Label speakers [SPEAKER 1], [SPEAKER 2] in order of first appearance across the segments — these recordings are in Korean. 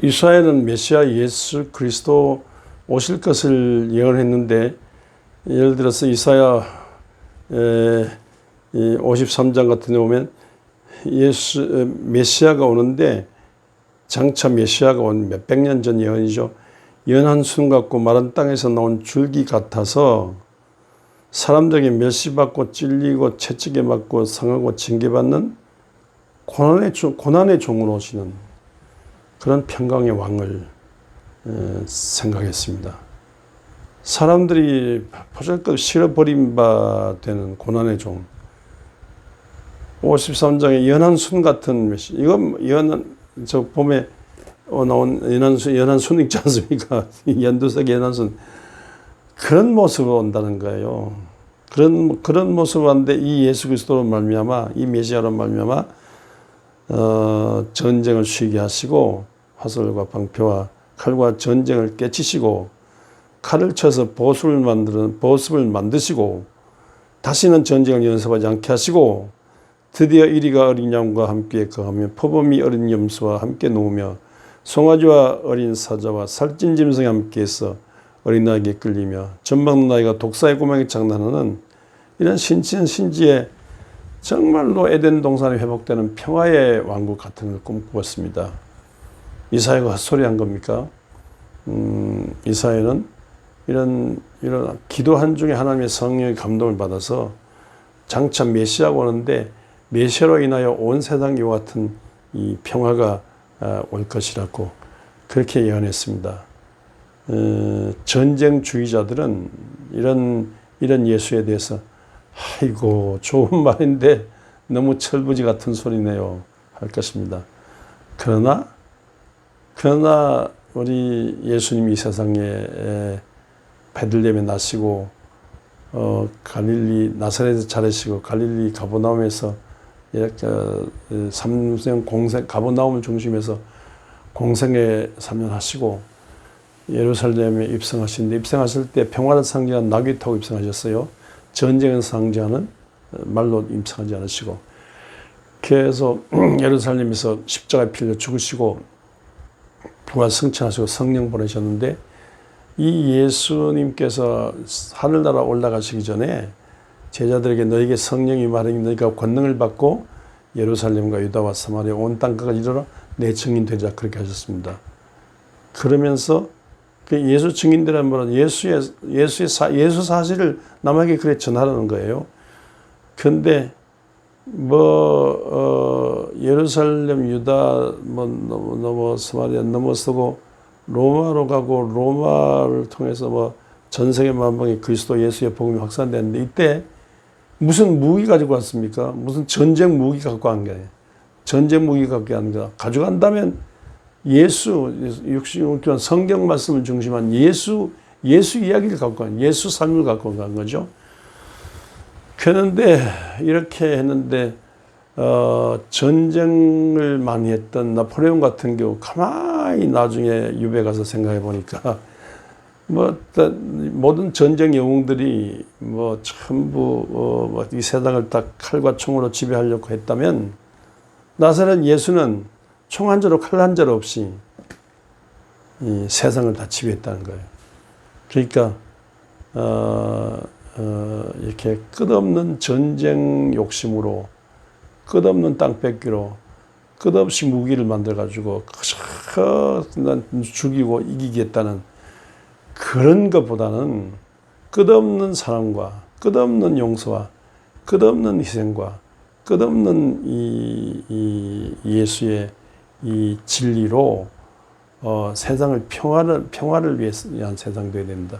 [SPEAKER 1] 이스라엘은 메시아 예수 그리스도 오실 것을 예언했는데, 예를 들어서 이사야 53장 같은 데 보면 메시아가 오는데, 장차 메시아가 온 몇백 년 전 예언이죠. 연한 순 같고 마른 땅에서 나온 줄기 같아서 사람들에게 멸시받고 찔리고 채찍에 맞고 상하고 징계받는 고난의 종으로 오시는 그런 평강의 왕을 생각했습니다. 사람들이 보잘것 실어버린 바 되는 고난의 종. 53장의 연한 순 같은 메시. 이건 저 봄에 나온 연한 순 있지 않습니까? 연두색 연한 순. 그런 모습으로 온다는 거예요. 그런 모습을 하는데, 이 예수 그리스도로 말미암아, 이 메시아로 말미암아 전쟁을 쉬게 하시고 화살과 방패와 칼과 전쟁을 깨치시고 칼을 쳐서 보습을 만드시고 다시는 전쟁을 연습하지 않게 하시고, 드디어 이리가 어린 양과 함께 거하며 표범이 어린 염소와 함께 놓으며 송아지와 어린 사자와 살찐 짐승이 함께해서 어린 나에게 끌리며 전망 나이가 독사의 고막에 장난하는 이런 신지의 정말로 에덴 동산이 회복되는 평화의 왕국 같은 걸 꿈꾸었습니다. 이사야가 헛소리한 겁니까? 이사야는 이런 기도한 중에 하나님의 성령의 감동을 받아서 장차 메시아가 오는데, 메시아로 인하여 온 세상 이와 같은 이 평화가 올 것이라고 그렇게 예언했습니다. 전쟁주의자들은 이런 예수에 대해서 아이고 좋은 말인데 너무 철부지 같은 소리네요 할 것입니다. 그러나 우리 예수님이 이 세상에 베들레헴에 나시고 갈릴리 나사렛에서 자라시고 갈릴리 가버나움에서 삼생 공생 가버나움을 중심해서 공생에 3년 하시고 예루살렘에 입성하시는데, 입성하실 때 평화를 상징하는 나귀 타고 입성하셨어요. 전쟁을 상징하는 말로 입성하지 않으시고, 그래서 예루살렘에서 십자가에 필려 죽으시고 부활 승천하시고 성령 보내셨는데, 이 예수님께서 하늘나라 올라가시기 전에 제자들에게 너에게 성령이 임하리니 너희가 권능을 받고 예루살렘과 유다와 사마리아 온 땅까지 이르러 내 증인 되자, 그렇게 하셨습니다. 그러면서 그 예수 증인들은 뭐라 예수 사실을 남에게 그래 전하라는 거예요. 그런데 예루살렘 유다 넘어 사마리아 넘어서고 로마로 가고, 로마를 통해서 전 세계 만방에 그리스도 예수의 복음이 확산되는데, 이때 무슨 무기 가지고 왔습니까? 무슨 전쟁 무기 갖고 간 거예요. 전쟁 무기 갖고 간 거. 가져간다면 예수 66편 성경 말씀을 중심한 예수 이야기를 갖고 간, 예수 삶을 갖고 간 거죠. 그런데 이렇게 했는데 전쟁을 많이 했던 나폴레옹 같은 경우 가만히 나중에 유배 가서 생각해 보니까 모든 전쟁 영웅들이 전부 이 세상을 다 칼과 총으로 지배하려고 했다면, 나사렛 예수는 총 한 자로 칼 한 자로 없이 이 세상을 다 지배했다는 거예요. 그러니까 이렇게 끝없는 전쟁 욕심으로, 끝없는 땅 뺏기로 끝없이 무기를 만들어 가지고 죽이고 이기겠다는 그런 것보다는 끝없는 사랑과 끝없는 용서와 끝없는 희생과 끝없는 이 예수의 이 진리로 세상을 평화를 위한 세상 되어야 됩니다.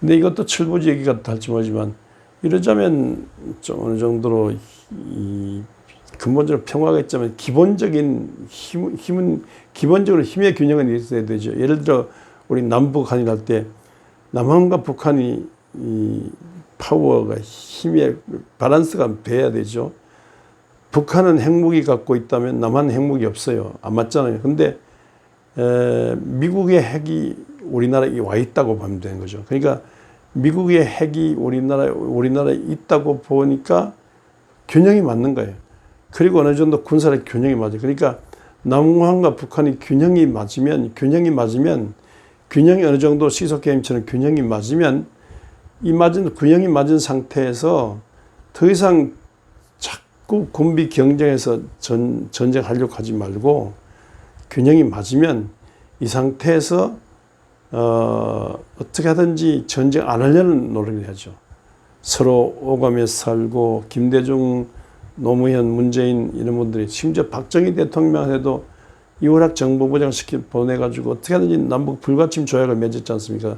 [SPEAKER 1] 근데 이것도 철부지 얘기 같을지 모르지만, 이러자면 좀 어느 정도로 근본적으로 평화가 있자면 기본적인 기본적으로 힘의 균형은 있어야 되죠. 예를 들어 우리 남북한일 할 때 남한과 북한이 이 파워가 힘의 밸런스가 돼야 되죠. 북한은 핵무기 갖고 있다면 남한은 핵무기 없어요. 안 맞잖아요. 근데 미국의 핵이 우리나라에 와 있다고 보면 되는 거죠. 그러니까 미국의 핵이 우리나라에 있다고 보니까 균형이 맞는 거예요. 그리고 어느 정도 군사력 균형이 맞아요. 그러니까 남한과 북한이 균형이 맞으면 균형이 어느 정도 시속 게임처럼 균형이 맞으면 균형이 맞은 상태에서 더 이상 자꾸 군비 경쟁에서 전쟁하려고 하지 말고 균형이 맞으면 이 상태에서 어떻게 하든지 전쟁 안 하려는 노력을 해야죠. 서로 오가며 살고 김대중, 노무현, 문재인 이런 분들이 심지어 박정희 대통령한테도 이월학 정보부장 보내가지고 어떻게 하든지 남북 불가침 조약을 맺었지 않습니까?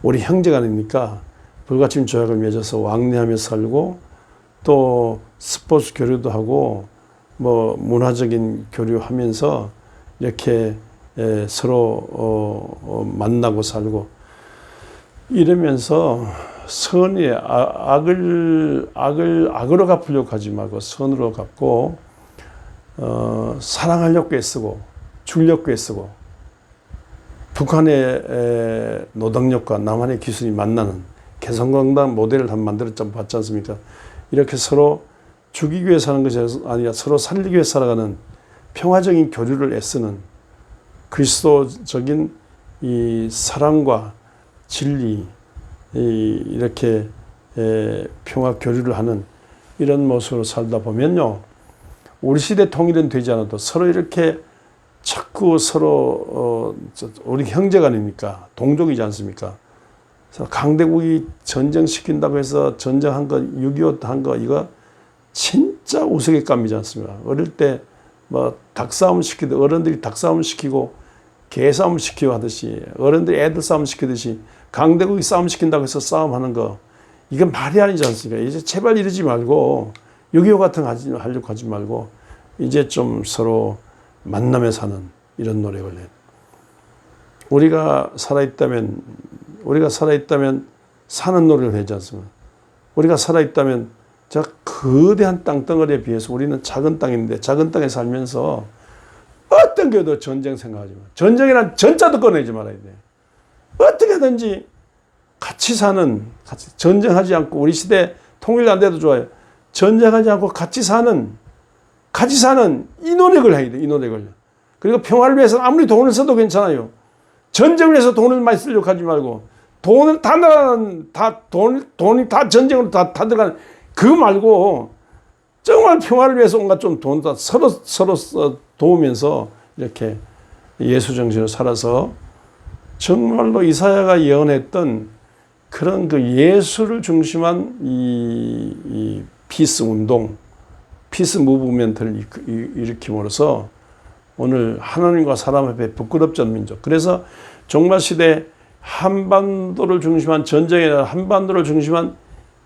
[SPEAKER 1] 우리 형제가 아닙니까? 불가침 조약을 맺어서 왕래하며 살고 또 스포츠 교류도 하고 뭐 문화적인 교류하면서 이렇게 서로 만나고 살고 이러면서 선의 악으로 갚으려고 하지 말고 선으로 갚고 사랑하려고 애쓰고 주려고 애쓰고 북한의 노동력과 남한의 기술이 만나는 개성공단 모델을 한번 봤지 않습니까? 이렇게 서로 죽이기 위해 사는 것이 아니라 서로 살리기 위해 살아가는 평화적인 교류를 애쓰는 그리스도적인 이 사랑과 진리 이렇게 평화 교류를 하는 이런 모습으로 살다 보면요, 우리 시대 통일은 되지 않아도 서로 이렇게 자꾸 서로 우리 형제가 아닙니까? 동족이지 않습니까? 강대국이 전쟁시킨다고 해서 전쟁한 거, 6.25 한 거, 이거 진짜 우스갯감이지 않습니까? 어릴 때 뭐 닭싸움 시키듯 어른들이 닭싸움 시키고 개싸움 시키고 하듯이 어른들이 애들 싸움 시키듯이 강대국이 싸움 시킨다고 해서 싸움하는 거, 이건 말이 아니지 않습니까? 이제 제발 이러지 말고 6.25 같은 거 하려고 하지 말고 이제 좀 서로 만나며 사는 이런 노력을 해. 우리가 살아있다면 사는 노력을 하지 않습니까? 우리가 살아있다면 저 거대한 땅덩어리에 비해서 우리는 작은 땅인데 작은 땅에 살면서 어떤 게도 전쟁 생각하지 마. 전쟁이란 전자도 꺼내지 말아야 돼. 어떻게 하든지 같이 전쟁하지 않고, 우리 시대 통일 안 돼도 좋아요. 전쟁하지 않고 같이 사는 이 노력을 해야 돼, 이 노력을. 그리고 평화를 위해서는 아무리 돈을 써도 괜찮아요. 전쟁을 위해서 돈을 많이 쓰려고 하지 말고, 돈이 다 전쟁으로 다 들어가는, 그거 말고, 정말 평화를 위해서 온갖 좀 돈 다 서로 도우면서 이렇게 예수 정신으로 살아서 정말로 이사야가 예언했던 그런 그 예수를 중심한 이 피스 운동, 피스 무브멘트를 일으킴으로써 오늘 하나님과 사람 앞에 부끄럽지 않은 민족. 그래서 종말 시대 한반도를 중심한 전쟁이 아니라 한반도를 중심한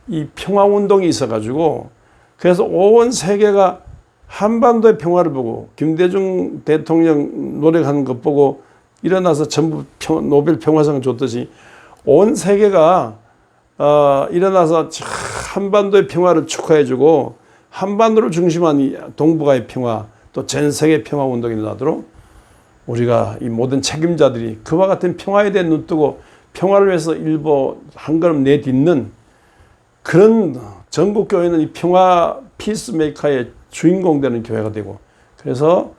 [SPEAKER 1] 이 평화 운동이 있어가지고, 그래서 온 세계가 한반도의 평화를 보고 김대중 대통령 노력하는 것 보고 일어나서 전부 노벨 평화상을 줬듯이 온 세계가 일어나서 한반도의 평화를 축하해주고 한반도를 중심한 이 동북아의 평화, 또 전 세계 평화 운동이 일어나도록 우리가 이 모든 책임자들이 그와 같은 평화에 대해 눈뜨고 평화를 위해서 일부 한 걸음 내딛는 그런 전국교회는 이 평화 피스메이커의 주인공 되는 교회가 되고, 그래서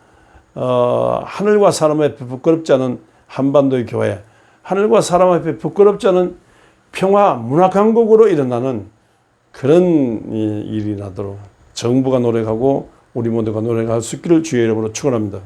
[SPEAKER 1] 하늘과 사람 앞에 부끄럽지 않은 한반도의 교회, 하늘과 사람 앞에 부끄럽지 않은 평화 문화 강국으로 일어나는 그런 일이 나도록 정부가 노력하고 우리 모두가 노력할 수 있기를 주의 이름으로 축원합니다.